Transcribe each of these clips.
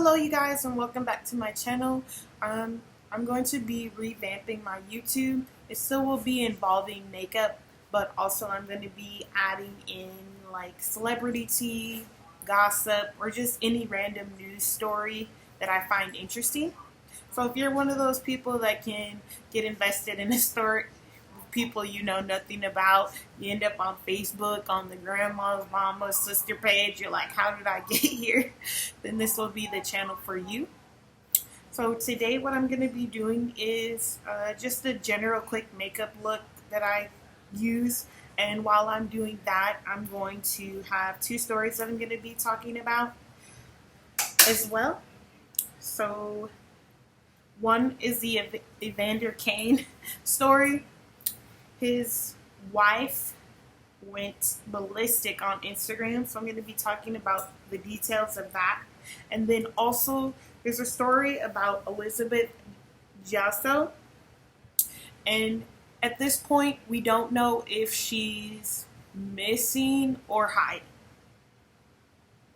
Hello you guys and welcome back to my channel. I'm going to be revamping my YouTube. It still will be involving makeup, but also I'm going to be adding in like celebrity tea, gossip, or just any random news story that I find interesting. So if you're one of those people that can get invested in a story with people you know nothing about, you end up on Facebook on the grandma's, mama's, sister page, you're like, how did I get here? Then this will be the channel for you. So today what I'm going to be doing is just a general quick makeup look that I use. And while I'm doing that, I'm going to have two stories that I'm going to be talking about as well. So one is the Evander Kane story. His wife went ballistic on Instagram, so I'm going to be talking about the details of that. And then also there's a story about Elizabeth Jasso, and at this point we don't know if she's missing or hiding,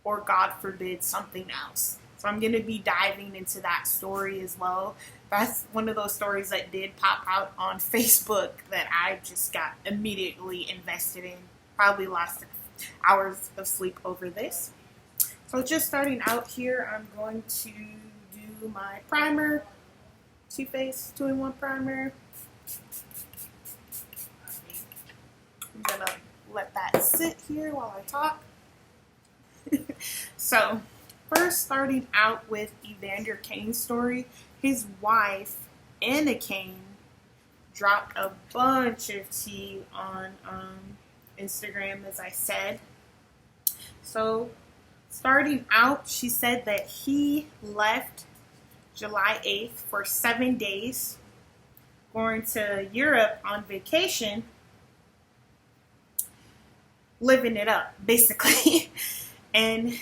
or God forbid something else. So I'm going to be diving into that story as well. That's one of those stories that did pop out on Facebook that I just got immediately invested in. Probably lost hours of sleep over this. So just starting out here, I'm going to do my primer, Too Faced 2-in-1 primer. I'm going to let that sit here while I talk. So first, starting out with Evander Kane's story, his wife, Anna Kane, dropped a bunch of tea on Instagram, as I said. So starting out, she said that he left July 8th for 7 days, going to Europe on vacation, living it up, basically. And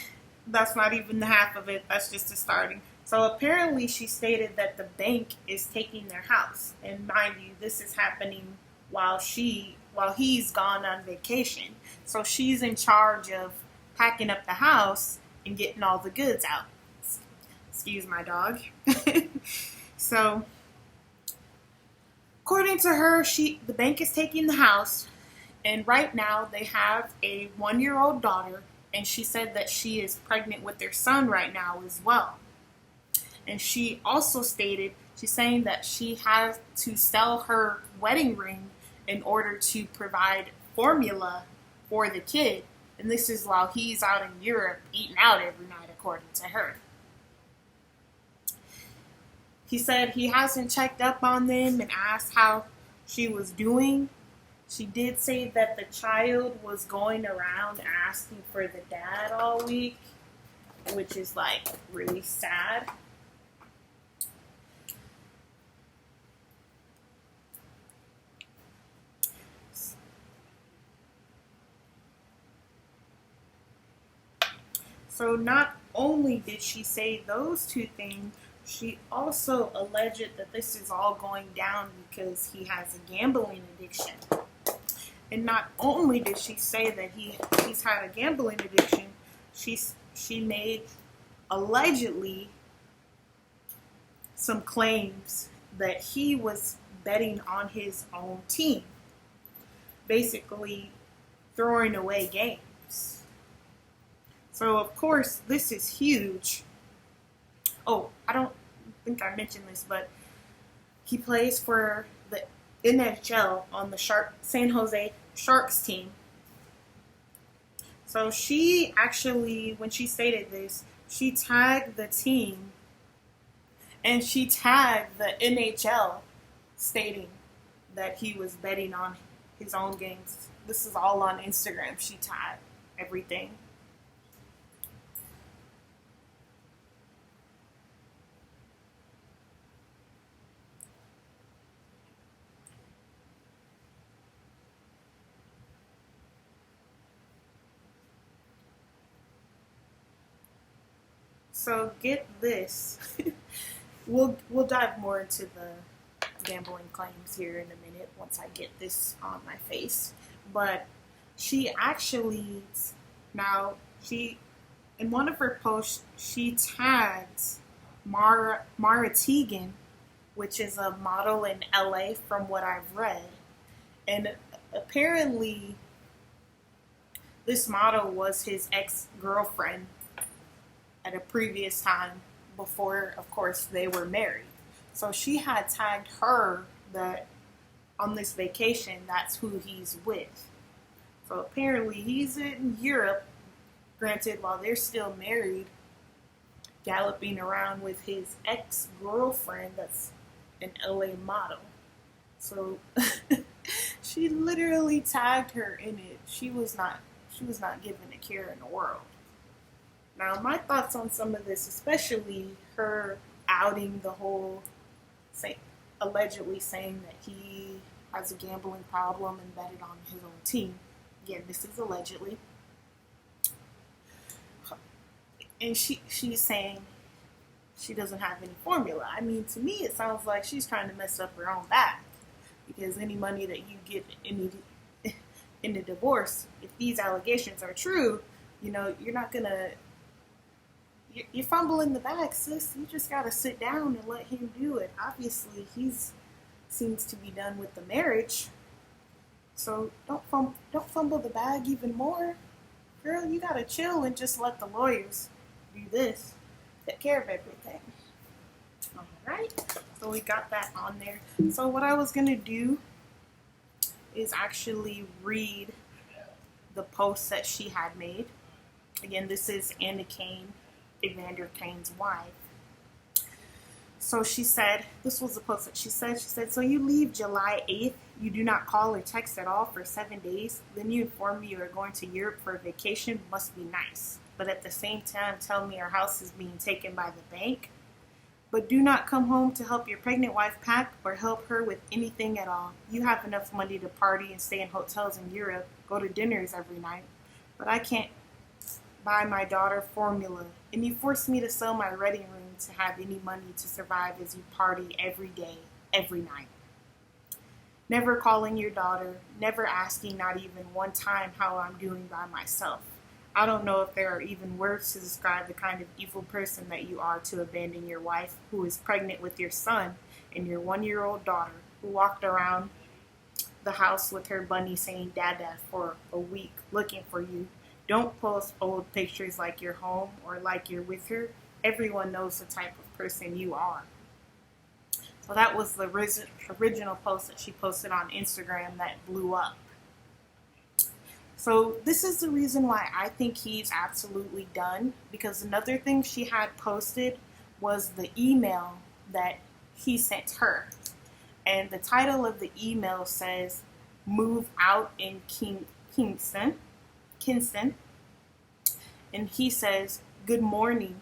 that's not even the half of it. That's just the starting. So apparently she stated that the bank is taking their house. And mind you, this is happening while he's gone on vacation. So she's in charge of packing up the house and getting all the goods out. Excuse my dog. So according to her, the bank is taking the house, and right now they have a 1-year-old daughter. And she said that she is pregnant with their son right now as well. And she also stated, she's saying that she has to sell her wedding ring in order to provide formula for the kid. And this is while he's out in Europe eating out every night, according to her. He said he hasn't checked up on them and asked how she was doing. She did say that the child was going around asking for the dad all week, which is like really sad. So not only did she say those two things, she also alleged that this is all going down because he has a gambling addiction. And not only did she say that he's had a gambling addiction, she made allegedly some claims that he was betting on his own team, basically throwing away games. So of course this is huge. Oh, I don't think I mentioned this, but he plays for the NHL on the San Jose Sharks team. So she actually, when she stated this, she tagged the team and she tagged the NHL, stating that he was betting on his own games. This is all on Instagram. She tagged everything. So get this. We'll dive more into the gambling claims here in a minute once I get this on my face. But she actually, now she in one of her posts, she tagged Mara Tegan, which is a model in LA from what I've read. And apparently, this model was his ex-girlfriend at a previous time before, of course, they were married. So she had tagged her that on this vacation, that's who he's with. So apparently he's in Europe, granted, while they're still married, galloping around with his ex-girlfriend that's an LA model. So she literally tagged her in it. She was not given a care in the world. Now, my thoughts on some of this, especially her outing the whole, allegedly saying that he has a gambling problem and betted on his own team. Again, this is allegedly. And she's saying she doesn't have any formula. I mean, to me, it sounds like she's trying to mess up her own back. Because any money that you get in the divorce, if these allegations are true, you're not going to... You're fumbling the bag, sis. You just got to sit down and let him do it. Obviously, seems to be done with the marriage. So don't fumble the bag even more. Girl, you got to chill and just let the lawyers do this. Take care of everything. All right. So we got that on there. So what I was going to do is actually read the post that she had made. Again, this is Anna Kane, Evander Kane's wife. So she said, this was the post that she said, so you leave July 8th, you do not call or text at all for 7 days, then you inform me you are going to Europe for a vacation, must be nice. But at the same time, tell me our house is being taken by the bank. But do not come home to help your pregnant wife pack or help her with anything at all. You have enough money to party and stay in hotels in Europe, go to dinners every night. But I can't buy my daughter formula, and you force me to sell my wedding ring to have any money to survive as you party every day, every night. Never calling your daughter, never asking, not even one time, how I'm doing by myself. I don't know if there are even words to describe the kind of evil person that you are to abandon your wife, who is pregnant with your son, and your 1-year-old daughter, who walked around the house with her bunny saying Dada for a week, looking for you. Don't post old pictures like you're home or like you're with her. Everyone knows the type of person you are. So that was the original post that she posted on Instagram that blew up. So this is the reason why I think he's absolutely done. Because another thing she had posted was the email that he sent her. And the title of the email says, Move Out in Kingston. And he says, Good morning.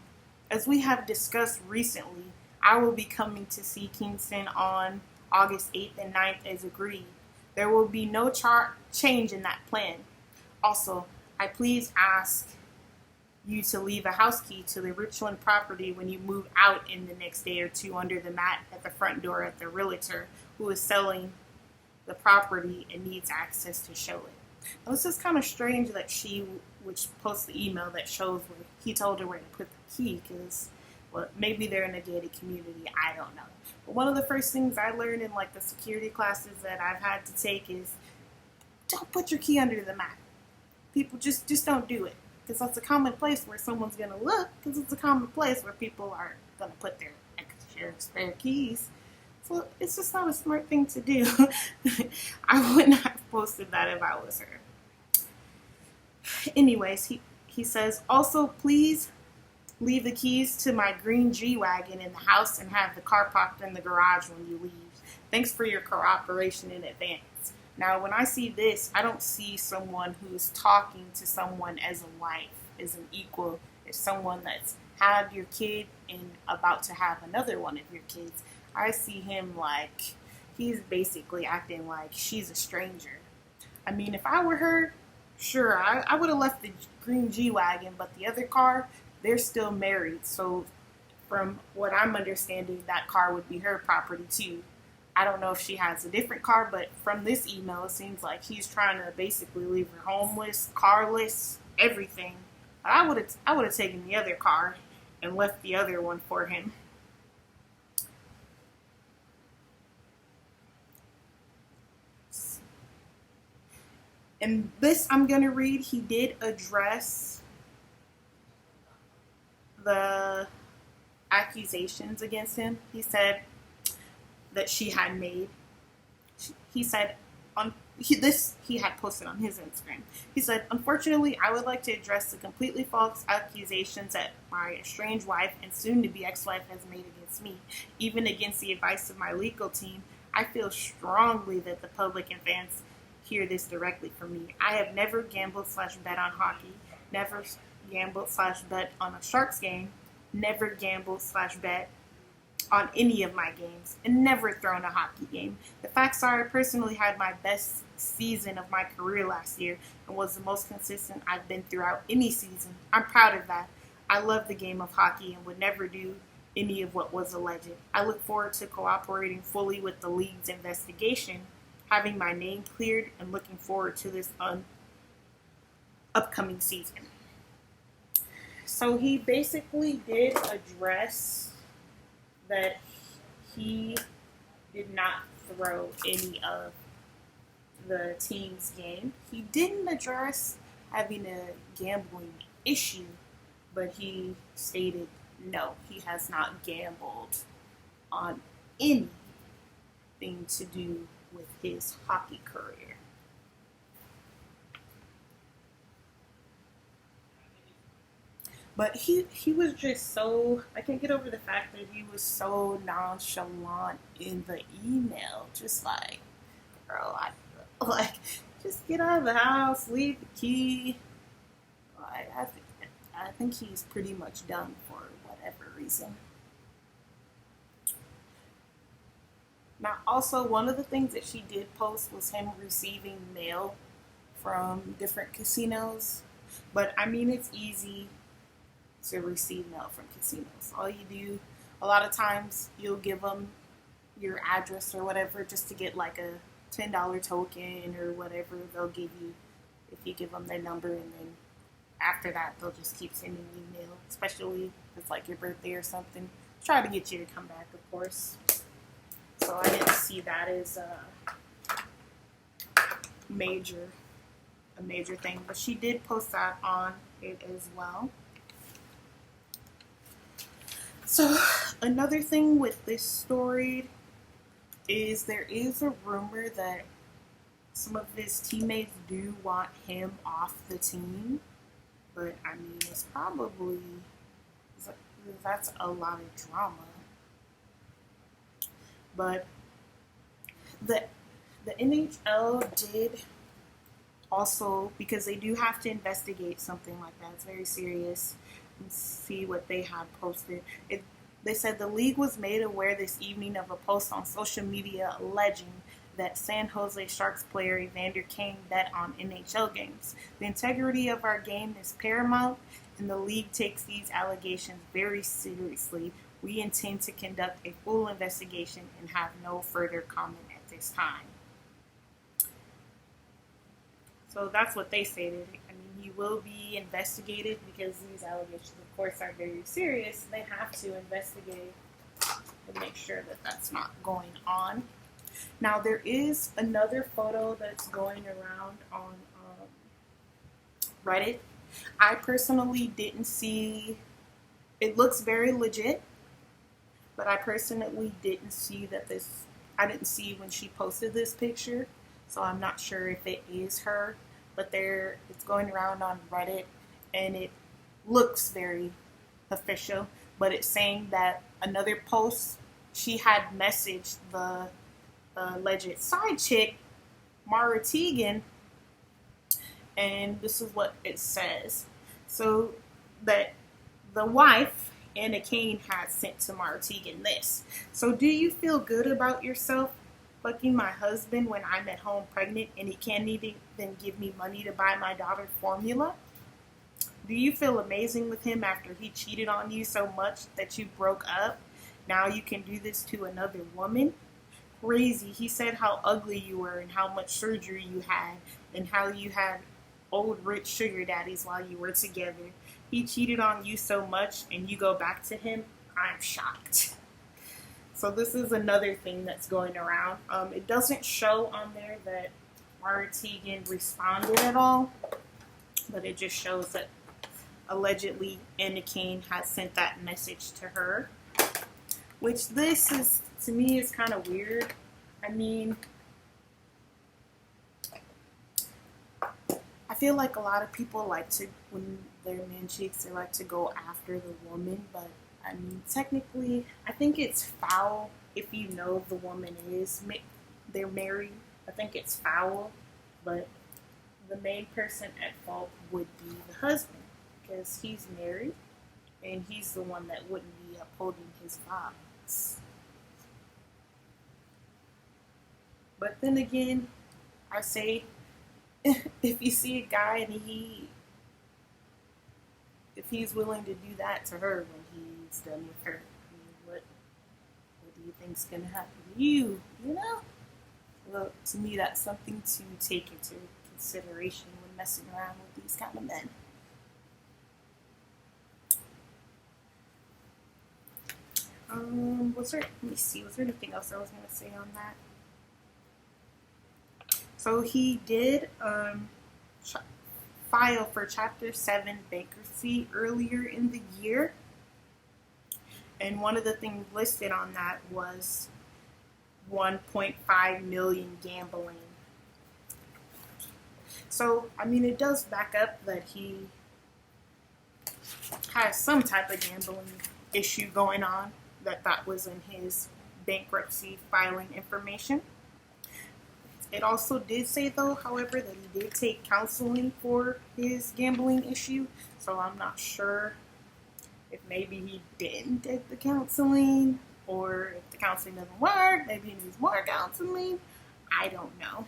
As we have discussed recently, I will be coming to see Kingston on August 8th and 9th as agreed. There will be no change in that plan. Also, I please ask you to leave a house key to the Richland property when you move out in the next day or two under the mat at the front door at the realtor who is selling the property and needs access to show it. Now, this is kind of strange that she would post the email that shows where he told her where to put the key because, well, maybe they're in a gated community. I don't know. But one of the first things I learned in the security classes that I've had to take is don't put your key under the mat. People just don't do it because that's a common place where someone's going to look because it's a common place where people are going to put their extra spare keys. So it's just not a smart thing to do. I wouldn't have posted that if I was her. Anyways, he says, also, please leave the keys to my green G-Wagon in the house and have the car parked in the garage when you leave. Thanks for your cooperation in advance. Now, when I see this, I don't see someone who's talking to someone as a wife, as an equal, as someone that's had your kid and about to have another one of your kids. I see him like he's basically acting like she's a stranger. I mean, if I were her, sure, I would have left the green G-Wagon, but the other car, they're still married. So from what I'm understanding, that car would be her property too. I don't know if she has a different car, but from this email, it seems like he's trying to basically leave her homeless, carless, everything I would have taken the other car and left the other one for him. And this I'm gonna read. He did address the accusations against him. He said that she had made. He said on he had posted on his Instagram. He said, "Unfortunately, I would like to address the completely false accusations that my estranged wife and soon-to-be ex-wife has made against me. Even against the advice of my legal team, I feel strongly that the public and fans hear this directly from me. I have never gambled/bet on hockey, never gambled/bet on a Sharks game, never gambled/bet on any of my games, and never thrown a hockey game. The facts are I personally had my best season of my career last year and was the most consistent I've been throughout any season. I'm proud of that. I love the game of hockey and would never do any of what was alleged. I look forward to cooperating fully with the league's investigation, having my name cleared, and looking forward to this upcoming season." So he basically did address that he did not throw any of the team's game. He didn't address having a gambling issue, but he stated no, he has not gambled on anything to do with his hockey career. But he was just so, I can't get over the fact that he was so nonchalant in the email. Just like, girl, like, just get out of the house, leave the key. Like, I think he's pretty much done for whatever reason. Now, also, one of the things that she did post was him receiving mail from different casinos. But, I mean, it's easy to receive mail from casinos. All you do, a lot of times, you'll give them your address or whatever just to get like a $10 token or whatever they'll give you if you give them their number, and then after that, they'll just keep sending you mail, especially if it's like your birthday or something. Try to get you to come back, of course. So I didn't see that as a major thing, but she did post that on it as well. So another thing with this story is there is a rumor that some of his teammates do want him off the team, but I mean that's a lot of drama. But the NHL did also, because they do have to investigate something like that. It's very serious. And see what they had posted. They said the league was made aware this evening of a post on social media alleging that San Jose Sharks player Evander Kane bet on NHL games. The integrity of our game is paramount, and the league takes these allegations very seriously. We intend to conduct a full investigation and have no further comment at this time. So that's what they stated. I mean, he will be investigated because these allegations, of course, are very serious. They have to investigate to make sure that that's not going on. Now, there is another photo that's going around on Reddit. I personally didn't see, it looks very legit, but I personally didn't see I didn't see when she posted this picture. So I'm not sure if it is her, but it's going around on Reddit, and it looks very official. But it's saying that another post, she had messaged the alleged side chick, Mara Teagan, and this is what it says. So that the wife, Anna Kane, had sent to Mara Teagan this. So do you feel good about yourself? Fucking my husband when I'm at home pregnant and he can't even give me money to buy my daughter formula? Do you feel amazing with him after he cheated on you so much that you broke up? Now you can do this to another woman? Crazy. He said how ugly you were and how much surgery you had and how you had old rich sugar daddies while you were together. he cheated on you so much and you go back to him, I'm shocked. So this is another thing that's going around. It doesn't show on there that Mara Tegan responded at all, but it just shows that allegedly Anna Kane has sent that message to her, which this is, to me, is kind of weird. I mean, I feel like a lot of people like to, when they're men cheats, they like to go after the woman, but I mean, technically, I think it's foul if you know the woman they're married. I think it's foul, but the main person at fault would be the husband, because he's married and he's the one that wouldn't be upholding his vows. But then again, I say, if you see a guy and if he's willing to do that to her when he's done with her, I mean, what do you think's gonna happen to you? You know? Well, to me, that's something to take into consideration when messing around with these kind of men. Let me see, was there anything else I was gonna say on that? So he did file for Chapter 7 bankruptcy earlier in the year. And one of the things listed on that was 1.5 million gambling. So, I mean, it does back up that he has some type of gambling issue going on, that was in his bankruptcy filing information. It also did say, though, however, that he did take counseling for his gambling issue. So I'm not sure if maybe he didn't take the counseling, or if the counseling doesn't work, maybe he needs more counseling. I don't know.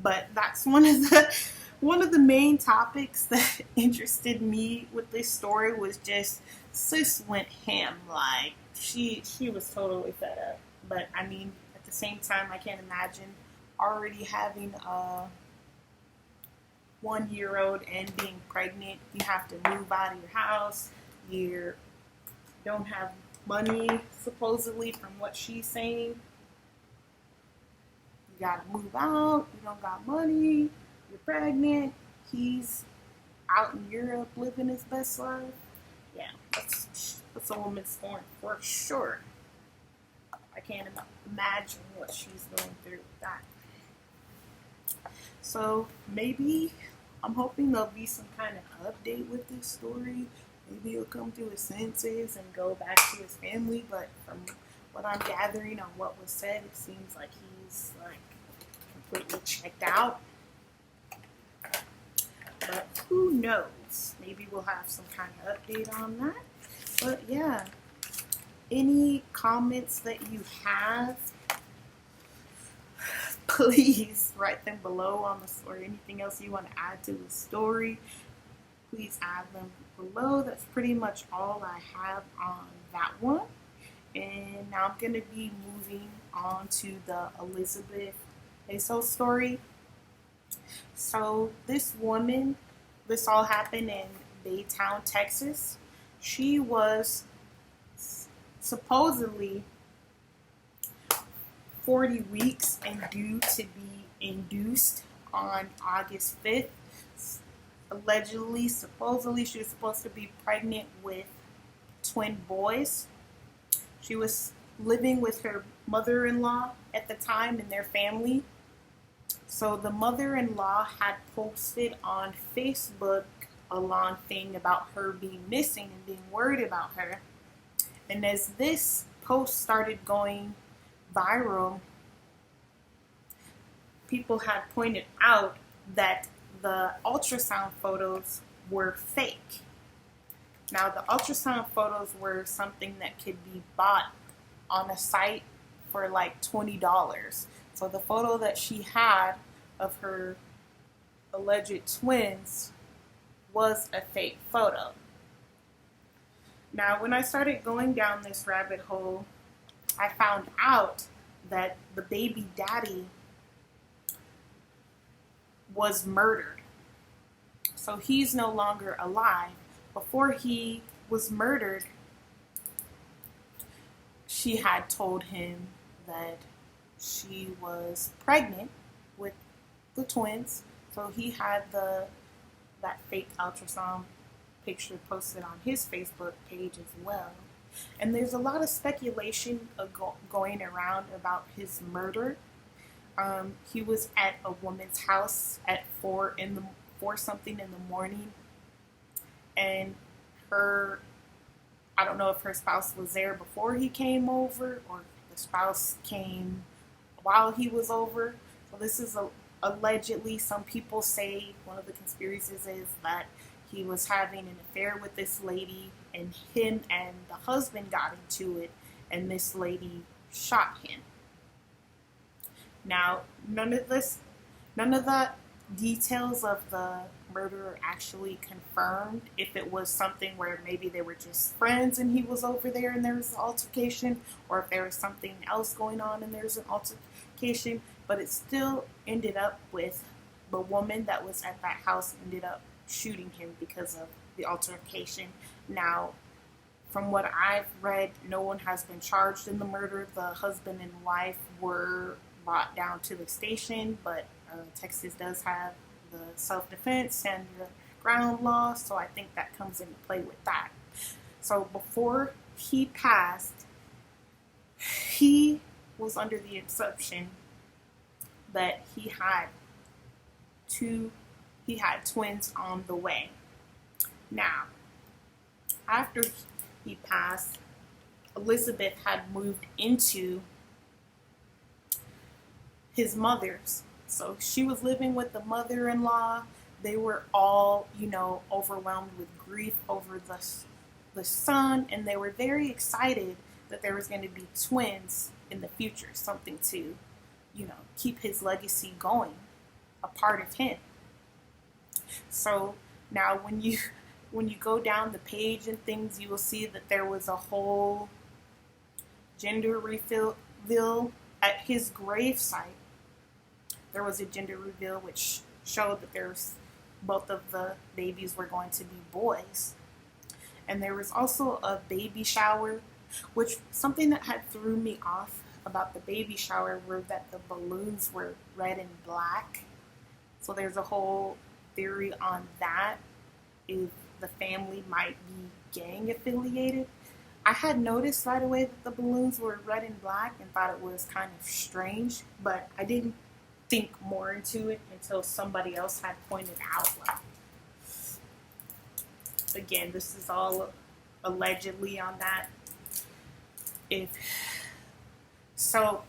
But that's one of the main topics that interested me with this story was just sis went ham. Like, she was totally fed up. But I mean, at the same time, I can't imagine already having a 1-year-old and being pregnant. You have to move out of your house. You don't have money, supposedly, from what she's saying. You gotta move out. You don't got money. You're pregnant. He's out in Europe living his best life. Yeah, that's a woman's scorn for sure. I can't imagine what she's going through with that. So maybe, I'm hoping there'll be some kind of update with this story. Maybe he'll come to his senses and go back to his family. But from what I'm gathering on what was said, it seems like he's like completely checked out. But who knows? Maybe we'll have some kind of update on that. But yeah, any comments that you have, please write them below on the story. Anything else you want to add to the story, please add them below. That's pretty much all I have on that one. And now I'm going to be moving on to the Elizabeth Jasso story. So this woman, this all happened in Baytown, Texas. She was supposedly 40 weeks and due to be induced on August 5th. Allegedly, supposedly, she was supposed to be pregnant with twin boys. She was living with her mother-in-law at the time and their family. So the mother-in-law had posted on Facebook a long thing about her being missing and being worried about her. And as this post started going viral, people had pointed out that the ultrasound photos were fake. Now, the ultrasound photos were something that could be bought on a site for like $20. So the photo that she had of her alleged twins was a fake photo. Now, when I started going down this rabbit hole, I found out that the baby daddy was murdered. So he's no longer alive, before he was murdered, she had told him that she was pregnant with the twins. So he had that fake ultrasound picture posted on his Facebook page as well. And there's a lot of speculation going around about his murder. He was at a woman's house at 4 something in the morning, and I don't know if her spouse was there before he came over or the spouse came while he was over. So this is allegedly, some people say one of the conspiracies is that he was having an affair with this lady, and him and the husband got into it, and this lady shot him. Now, none of the details of the murder are actually confirmed. If it was something where maybe they were just friends and he was over there and there was an altercation, or if there was something else going on and there was an altercation, but it still ended up with the woman that was at that house ended up shooting him because of the altercation. Now, from what I've read, no one has been charged in the murder. The husband and wife were brought down to the station, but Texas does have the self-defense and the ground law, so I think that comes into play with that. So before he passed, he was under the assumption that he had twins on the way. Now, after he passed, Elizabeth had moved into his mother's. So she was living with the mother-in-law. They were all, overwhelmed with grief over the son, and they were very excited that there was going to be twins in the future, something to, keep his legacy going, a part of him. So now when you go down the page and things, you will see that there was a whole gender reveal at his gravesite. There was a gender reveal which showed that both of the babies were going to be boys. And there was also a baby shower, which something that had threw me off about the baby shower were that the balloons were red and black. So there's a whole theory on that, if the family might be gang affiliated. I had noticed right away that the balloons were red and black and thought it was kind of strange, but I didn't think more into it until somebody else had pointed out. Again, this is all allegedly on that. So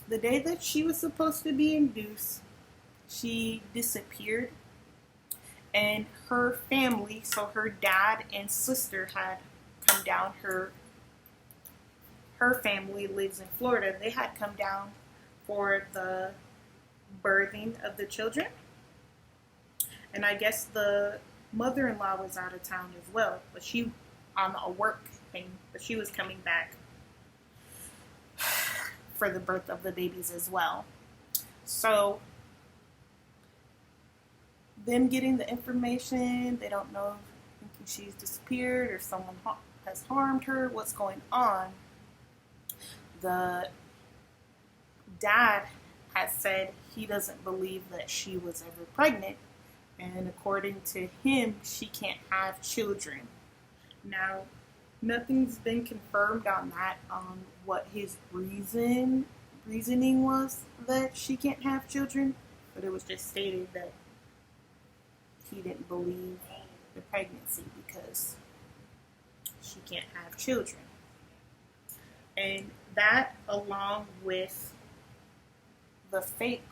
the day that she was supposed to be induced, she disappeared, and her family, so her dad and sister, had come down. Her family lives in Florida. They had come down for the birthing of the children, and I guess the mother-in-law was out of town as well, but she on a work thing, but she was coming back for the birth of the babies as well. So them getting the information, they don't know if she's disappeared or someone has harmed her, what's going on. The dad has said he doesn't believe that she was ever pregnant, and according to him, she can't have children. Now, nothing's been confirmed on that, on what his reasoning was that she can't have children, but it was just stated that he didn't believe the pregnancy because she can't have children. And that, along with the fake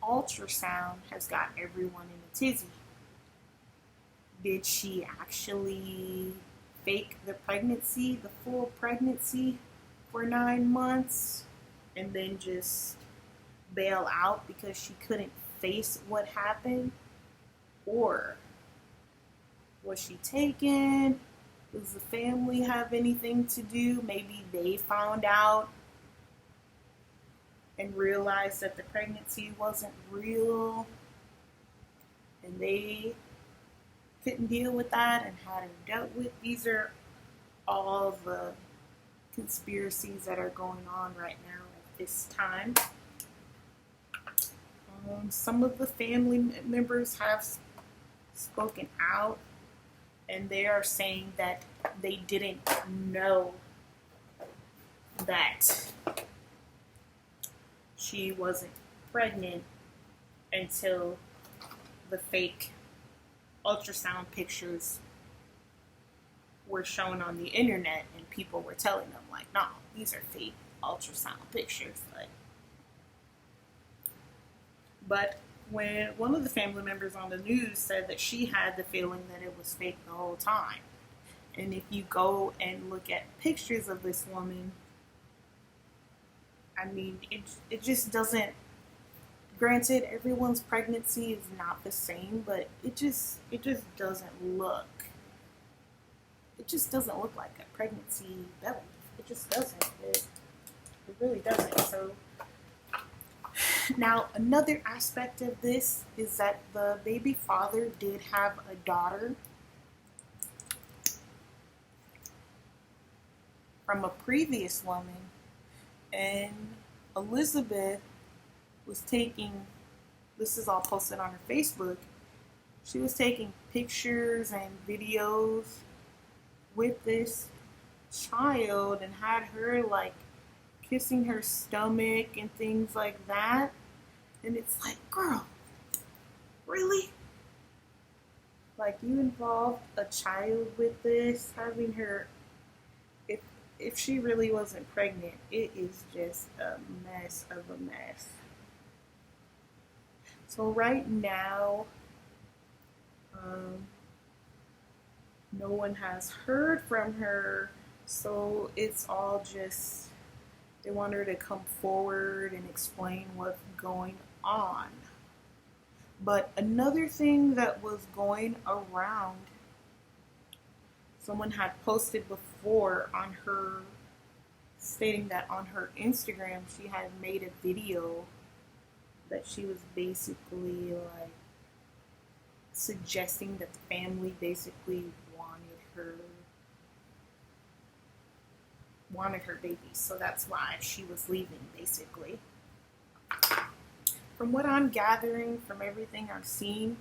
ultrasound, has got everyone in a tizzy. Did she actually fake the pregnancy, the full pregnancy, for 9 months and then just bail out because she couldn't face what happened? Or was she taken? Does the family have anything to do? Maybe they found out and realized that the pregnancy wasn't real, and they couldn't deal with that and hadn't dealt with. These are all the conspiracies that are going on right now at this time. Some of the family members have spoken out, and they are saying that they didn't know that she wasn't pregnant until the fake ultrasound pictures were shown on the internet, and people were telling them like, no, these are fake ultrasound pictures. But when one of the family members on the news said that she had the feeling that it was fake the whole time. And if you go and look at pictures of this woman, I mean, it just doesn't, granted, everyone's pregnancy is not the same, but it just doesn't look, like a pregnancy belly. It just doesn't. It really doesn't. So now another aspect of this is that the baby father did have a daughter from a previous woman, and Elizabeth was taking, this is all posted on her Facebook, she was taking pictures and videos with this child and had her like kissing her stomach and things like that. And it's like, girl, really? Like, you involved a child with this, having her, if she really wasn't pregnant, it is just a mess of a mess. So right now, no one has heard from her, so it's all just, they want her to come forward and explain what's going on. But another thing that was going around, someone had posted before on her, stating that on her Instagram she had made a video that she was basically like suggesting that the family basically wanted her baby, so that's why she was leaving, basically. From what I'm gathering, from everything I've seen,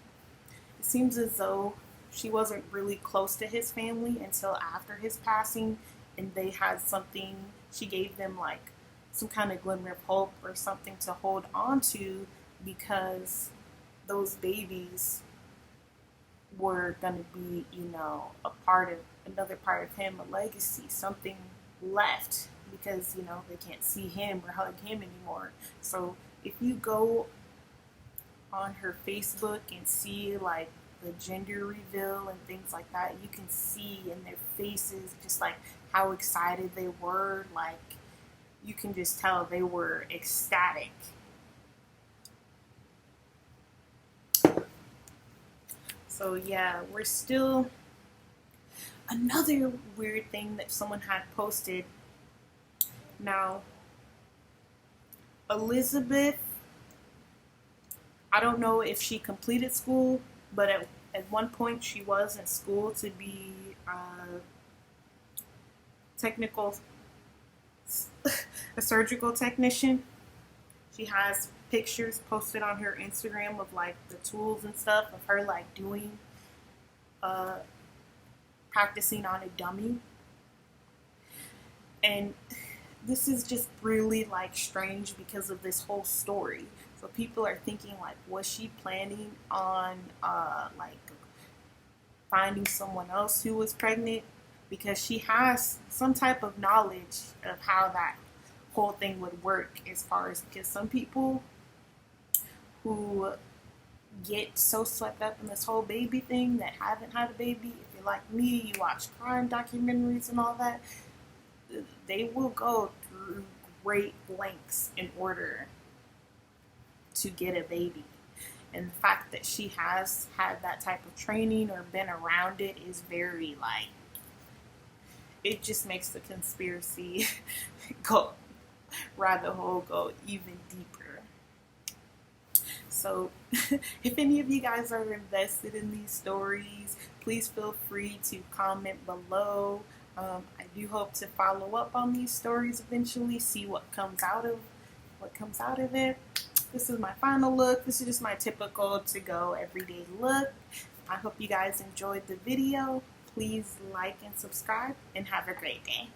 it seems as though she wasn't really close to his family until after his passing, and they had something, she gave them like some kind of glimmer of hope or something to hold on to, because those babies were going to be, another part of him, a legacy, something left, because, they can't see him or hug him anymore. So if you go on her Facebook and see like the gender reveal and things like that, you can see in their faces just like how excited they were. Like, you can just tell they were ecstatic. So yeah, we're still, another weird thing that someone had posted. Now, Elizabeth, I don't know if she completed school, but at one point she was in school to be a surgical technician. She has pictures posted on her Instagram of like the tools and stuff of her like doing, practicing on a dummy. And this is just really like strange because of this whole story. So people are thinking like, was she planning on like finding someone else who was pregnant? Because she has some type of knowledge of how that whole thing would work, as far as, because some people who get so swept up in this whole baby thing that haven't had a baby, if you're like me, you watch crime documentaries and all that, they will go through great lengths in order to get a baby. And the fact that she has had that type of training or been around it is very like, it just makes the conspiracy rabbit hole go even deeper. So if any of you guys are invested in these stories, please feel free to comment below. I do hope to follow up on these stories eventually, see what comes out of it. This is my final look. This is just my typical to-go everyday look. I hope you guys enjoyed the video. Please like and subscribe, and have a great day.